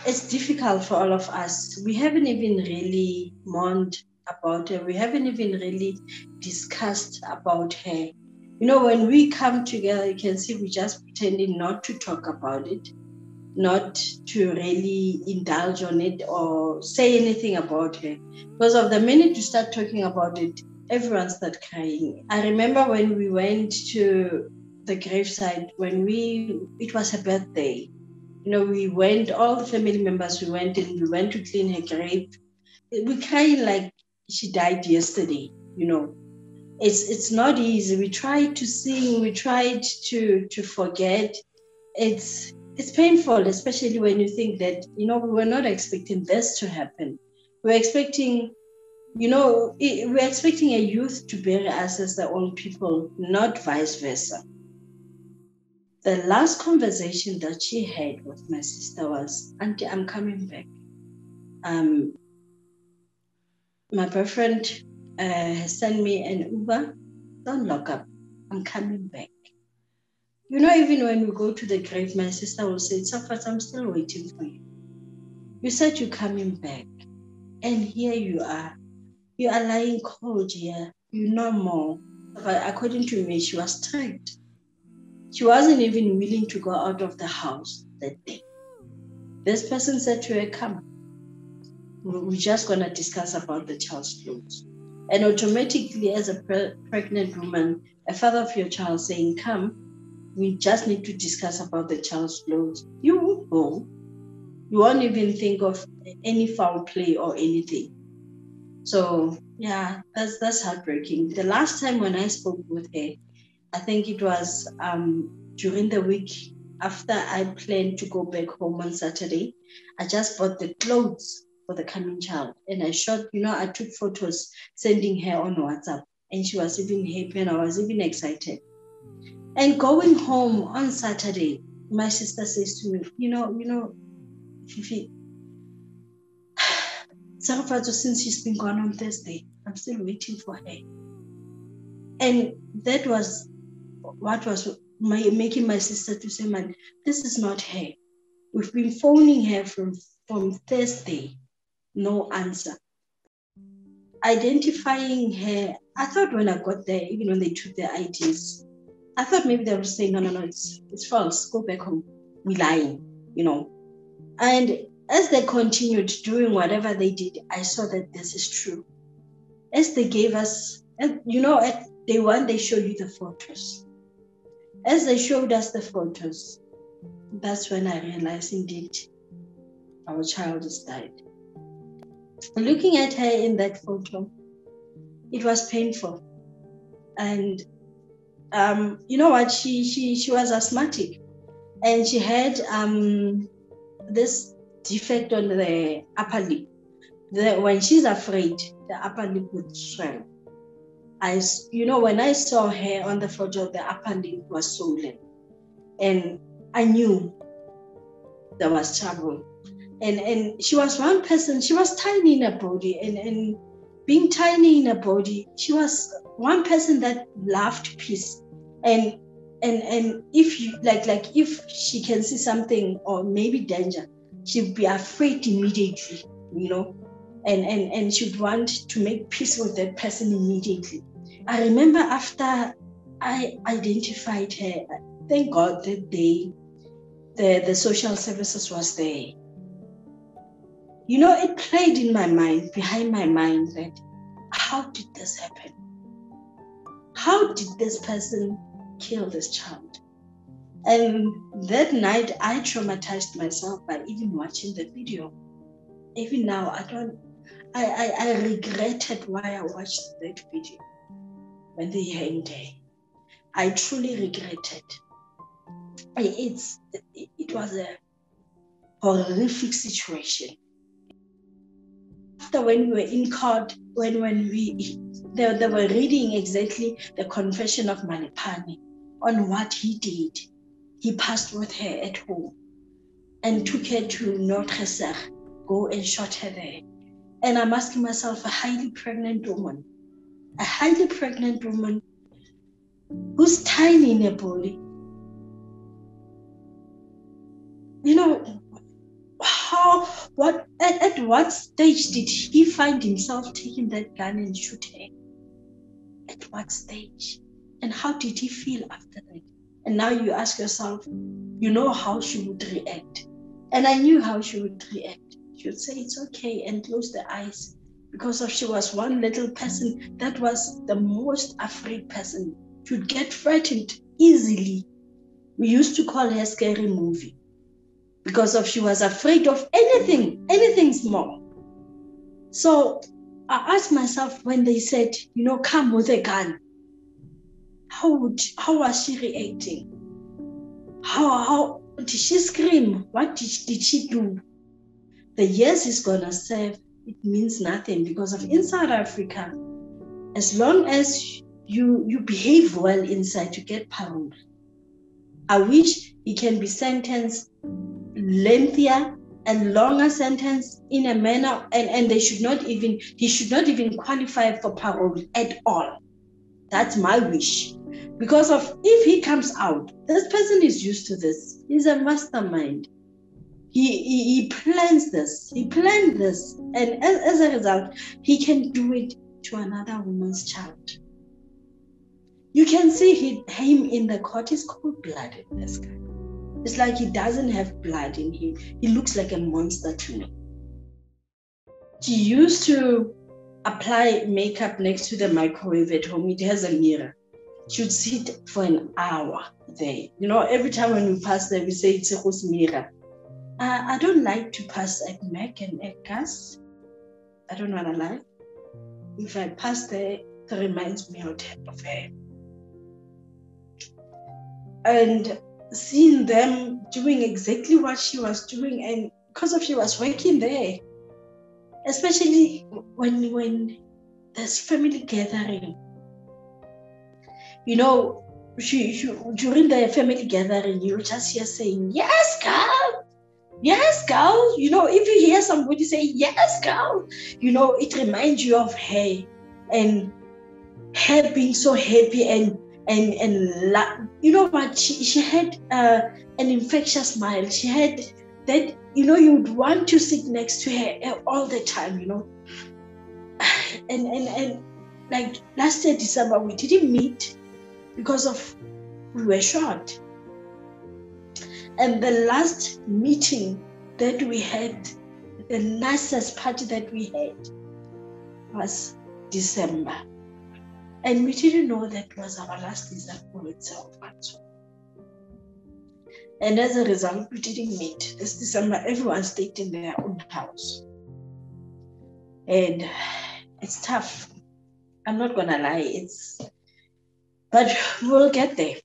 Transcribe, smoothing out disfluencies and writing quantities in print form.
it's difficult for all of us. We haven't even really mourned about her. We haven't even really discussed about her. You know, when we come together, you can see we're just pretending not to talk about it, not to really indulge on it or say anything about her. Because of the minute you start talking about it, everyone starts crying. I remember when we went to the graveside, it was her birthday. You know, we went, all the family members, we went to clean her grave. We crying like she died yesterday, you know. It's not easy. We tried to sing, we tried to forget. It's painful, especially when you think that, you know, we were not expecting this to happen. We're expecting, you know, we're expecting a youth to bury us as their own people, not vice versa. The last conversation that she had with my sister was, "Auntie, I'm coming back. My boyfriend has sent me an Uber. Don't lock up. I'm coming back." You know, even when we go to the grave, my sister will say, "Tshegofatso, I'm still waiting for you. You said you're coming back. And here you are. You are lying cold here. You know more." But according to me, she was strict. She wasn't even willing to go out of the house that day. This person said to her, "Come. We're just going to discuss about the child's clothes." And automatically, as a pregnant woman, a father of your child saying, "Come, we just need to discuss about the child's clothes," you will go. You won't even think of any foul play or anything. So yeah, that's heartbreaking. The last time when I spoke with her, I think it was during the week after I planned to go back home on Saturday. I just bought the clothes for the coming child, and I shot, you know, I took photos sending her on WhatsApp, and she was even happy and I was even excited. And going home on Saturday, my sister says to me, you know, Fifi, Tshegofatso, since she's been gone on Thursday, I'm still waiting for her. And that was what was making my sister to say, "Man, this is not her. We've been phoning her from Thursday, no answer." Identifying her, I thought when I got there, even when they took their IDs, I thought maybe they were saying, no, it's false. Go back home. We're lying, you know. And as they continued doing whatever they did, I saw that this is true. As they gave us, you know, at day one, they showed you the photos. As they showed us the photos, that's when I realized, indeed, our child has died. Looking at her in that photo, it was painful. And you know what? She was asthmatic, and she had this defect on the upper lip. When she's afraid, the upper lip would swell. You know, when I saw her on the photo, the upper lip was swollen, and I knew there was trouble. And she was one person. She was tiny in her body, and being tiny in her body, she was one person that loved peace. And if you like if she can see something or maybe danger, she'd be afraid immediately, you know, and she'd want to make peace with that person immediately. I remember after I identified her, thank God that day the social services was there. You know, it played in my mind, behind my mind, that how did this happen? How did this person kill this child? And that night, I traumatized myself by even watching the video. Even now, I regretted why I watched that video when they hanged her. I truly regretted. It was a horrific situation. After when we were in court, when they were reading exactly the confession of Malipane on what he did. He passed with her at home and took her to Notreser, go and shot her there. And I'm asking myself, a highly pregnant woman who's tiny in her body, you know, how at what stage did he find himself taking that gun and shoot her? At what stage? And how did he feel after that? And now you ask yourself, you know how she would react. And I knew how she would react. She would say, it's okay, and close the eyes. Because if she was one little person that was the most afraid person, she would get frightened easily. We used to call her Scary Movie. Because if she was afraid of anything small. So I asked myself when they said, come with a gun, how was she reacting? How did she scream? What did she do? The yes is gonna serve, it means nothing, because of in South Africa, as long as you behave well inside, you get parole. I wish he can be sentenced lengthier and longer sentence in a manner, and he should not even qualify for parole at all. That's my wish. Because of if he comes out, this person is used to this. He's a mastermind. He plans this. He planned this. And as a result, he can do it to another woman's child. You can see him in the court. He's cold-blooded, this guy. It's like he doesn't have blood in him. He looks like a monster to me. She used to apply makeup next to the microwave at home. It has a mirror. She would sit for an hour there. Every time when we pass there, we say, Tshego's mirror. I don't like to pass at Mac and at Gas. I don't want to lie. If I pass there, it reminds me of her. And seeing them doing exactly what she was doing, and because of she was working there, especially when there's family gathering, she during the family gathering, you'll just hear saying, yes, girl, if you hear somebody say, yes, girl, it reminds you of her, and her being so happy and what, she had an infectious smile. She had that, you'd want to sit next to her all the time, and like last year December, we didn't meet because we were short. And the last meeting that we had, the nicest party that we had, was December. And we didn't know that was our last December with Tshegofatso. And as a result, we didn't meet. This December, everyone stayed in their own house. And it's tough. I'm not going to lie. But we'll get there.